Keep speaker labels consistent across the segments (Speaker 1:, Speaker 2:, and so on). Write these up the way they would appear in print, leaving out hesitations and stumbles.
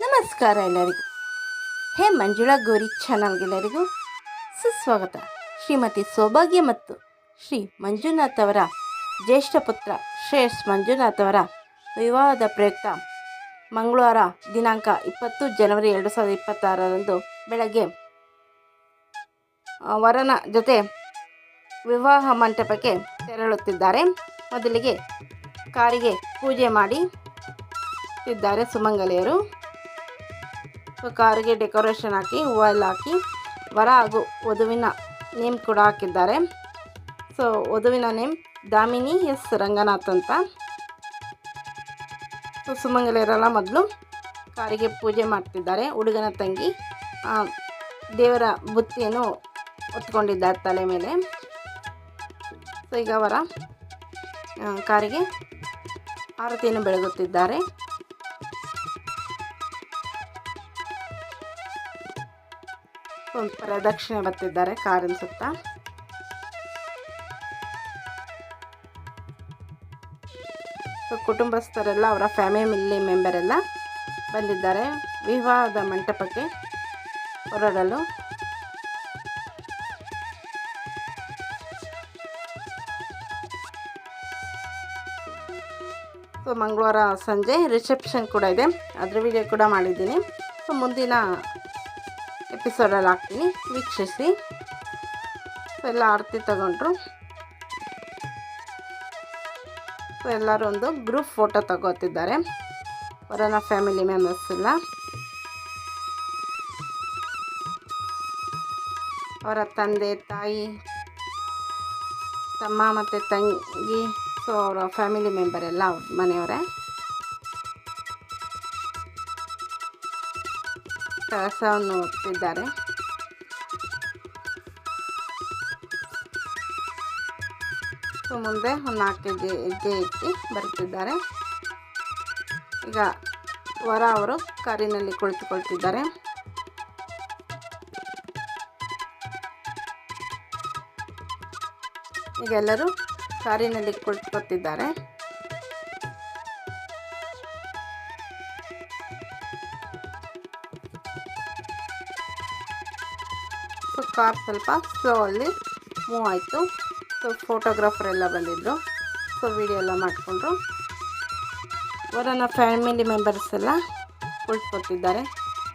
Speaker 1: ನಮಸ್ಕಾರ ಎಲ್ಲರಿಗೂ. ಹೇ ಮಂಜುಳಾ ಗೌರಿ ಚಾನಲ್ಗೆಲ್ಲರಿಗೂ ಸುಸ್ವಾಗತ. ಶ್ರೀಮತಿ ಸೌಭಾಗ್ಯ ಮತ್ತು ಶ್ರೀ ಮಂಜುನಾಥ್ ಅವರ ಜ್ಯೇಷ್ಠ ಪುತ್ರ ಶ್ರೇಯಸ್ ಮಂಜುನಾಥ್ ಅವರ ವಿವಾಹದ ಪ್ರಯುಕ್ತ ಮಂಗಳವಾರ ದಿನಾಂಕ 20 ಜನವರಿ 2026ರಂದು ಬೆಳಗ್ಗೆ ವರನ ಜೊತೆ ವಿವಾಹ ಮಂಟಪಕ್ಕೆ ತೆರಳುತ್ತಿದ್ದಾರೆ. ಮೊದಲಿಗೆ ಕಾರಿಗೆ ಪೂಜೆ ಮಾಡಿದ್ದಾರೆ ಸುಮಂಗಲಿಯರು. ಕಾರಿಗೆ ಡೆಕೋರೇಷನ್ ಹಾಕಿ ಹೂವೆಲ್ಲ ಹಾಕಿ ವರ ಹಾಗೂ ವಧುವಿನ ನೇಮ್ ಕೂಡ ಹಾಕಿದ್ದಾರೆ. ವಧುವಿನ ನೇಮ್ ದಾಮಿನಿ ಎಸ್ ರಂಗನಾಥ್ ಅಂತ. ಸುಮಂಗಲಿಯರೆಲ್ಲ ಮೊದಲು ಕಾರಿಗೆ ಪೂಜೆ ಮಾಡ್ತಿದ್ದಾರೆ. ಹುಡುಗನ ತಂಗಿ ದೇವರ ಬುತ್ತಿಯನ್ನು ಹೊತ್ಕೊಂಡಿದ್ದಾರೆ ತಲೆ ಮೇಲೆ. ಈಗ ಅವರ ಕಾರಿಗೆ ಆರತಿಯನ್ನು ಬೆಳಗುತ್ತಿದ್ದಾರೆ. ಪ್ರದಕ್ಷಿಣೆ ಬರ್ತಿದ್ದಾರೆ ಕಾರಿನ ಸುತ್ತ. ಕುಟುಂಬಸ್ಥರೆಲ್ಲ ಅವರ ಫ್ಯಾಮಿಲಿ ಮೆಂಬರ್ ಎಲ್ಲ ಬಂದಿದ್ದಾರೆ ವಿವಾಹದ ಮಂಟಪಕ್ಕೆ ಹೊರಡಲು. ಮಂಗಳವಾರ ಸಂಜೆ ರಿಸೆಪ್ಷನ್ ಕೂಡ ಇದೆ, ಅದರ ವಿಡಿಯೋ ಕೂಡ ಮಾಡಿದ್ದೀನಿ. ಮುಂದಿನ ಎಪಿಸೋಡಲ್ಲಿ ಹಾಕ್ತೀನಿ, ವೀಕ್ಷಿಸಿ. ಎಲ್ಲ ಆರತಿ ತಗೊಂಡ್ರು. ಎಲ್ಲರೂ ಒಂದು ಗ್ರೂಪ್ ಫೋಟೋ ತಗೋತಿದ್ದಾರೆ, ವರನ ಫ್ಯಾಮಿಲಿ ಮೆಂಬರ್ಸ್ ಎಲ್ಲ. ಅವರ ತಂದೆ ತಾಯಿ ತಮ್ಮ ಮತ್ತು ತಂಗಿ, ಅವರ ಫ್ಯಾಮಿಲಿ ಮೆಂಬರ್ ಎಲ್ಲ ಅವ್ರ ಮನೆಯವರೇ. ಕಳಸವನ್ನು ಒತ್ತಿದ್ದಾರೆ. ಮುಂದೆ ಒಂದು 4 ಹೆಜ್ಜೆ ಇಟ್ಟು ಬರುತ್ತಿದ್ದಾರೆ. ಈಗ ವರ ಅವರು ಕಾರಿನಲ್ಲಿ ಕುಳಿತುಕೊಳ್ತಿದ್ದಾರೆ. ಈಗ ಎಲ್ಲರೂ ಕಾರಿನಲ್ಲಿ ಕುಳಿತುಕೊಳ್ತಿದ್ದಾರೆ. ಕಾರ್ ಸ್ವಲ್ಪ ಸ್ಲೋ ಅಲ್ಲಿ ಮೂವ್ ಆಯಿತು. ಫೋಟೋಗ್ರಾಫರ್ ಎಲ್ಲ ಬಂದಿದ್ದರು. ವಿಡಿಯೋ ಎಲ್ಲ ಮಾಡಿಕೊಂಡ್ರು. ವರನ ಫ್ಯಾಮಿಲಿ ಮೆಂಬರ್ಸ್ ಎಲ್ಲ ಕುಳಿತುಕೊಳ್ತಿದ್ದಾರೆ.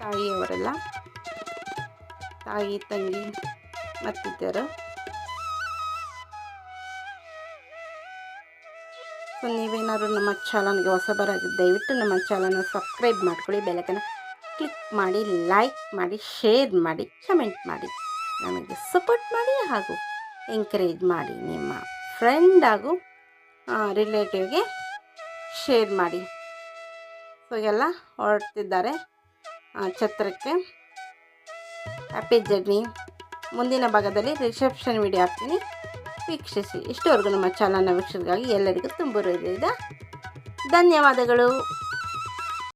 Speaker 1: ತಾಯಿಯವರೆಲ್ಲ, ತಾಯಿ ತಂಗಿ ಮತ್ತಿದ್ದರು. ನೀವೇನಾದ್ರು ನಮ್ಮ ಚಾನಲ್ಗೆ ಹೊಸಬರಾಗಿ ದಯವಿಟ್ಟು ನಮ್ಮ ಚಾನಲ್ನ ಸಬ್ಸ್ಕ್ರೈಬ್ ಮಾಡ್ಕೊಳ್ಳಿ, ಬೆಲ್ಲೈಕನ್ನ ಕ್ಲಿಕ್ ಮಾಡಿ, ಲೈಕ್ ಮಾಡಿ, ಶೇರ್ ಮಾಡಿ, ಕಮೆಂಟ್ ಮಾಡಿ, ನಮಗೆ ಸಪೋರ್ಟ್ ಮಾಡಿ ಹಾಗೂ ಎಂಕರೇಜ್ ಮಾಡಿ. ನಿಮ್ಮ ಫ್ರೆಂಡ್ ಹಾಗೂ ರಿಲೇಟಿವ್ಗೆ ಶೇರ್ ಮಾಡಿ. ಎಲ್ಲ ಹೊರಡ್ತಿದ್ದಾರೆ ಛತ್ರಕ್ಕೆ. Happy journey. ಮುಂದಿನ ಭಾಗದಲ್ಲಿ ರಿಸೆಪ್ಷನ್ ವಿಡಿಯೋ ಹಾಕ್ತೀನಿ, ವೀಕ್ಷಿಸಿ. ಇಷ್ಟವರೆಗೂ ನಮ್ಮ ಚಾನಲ್ನ ವೀಕ್ಷಣೆಗಾಗಿ ಎಲ್ಲರಿಗೂ ತುಂಬ ಹೃದಯದ ಧನ್ಯವಾದಗಳು.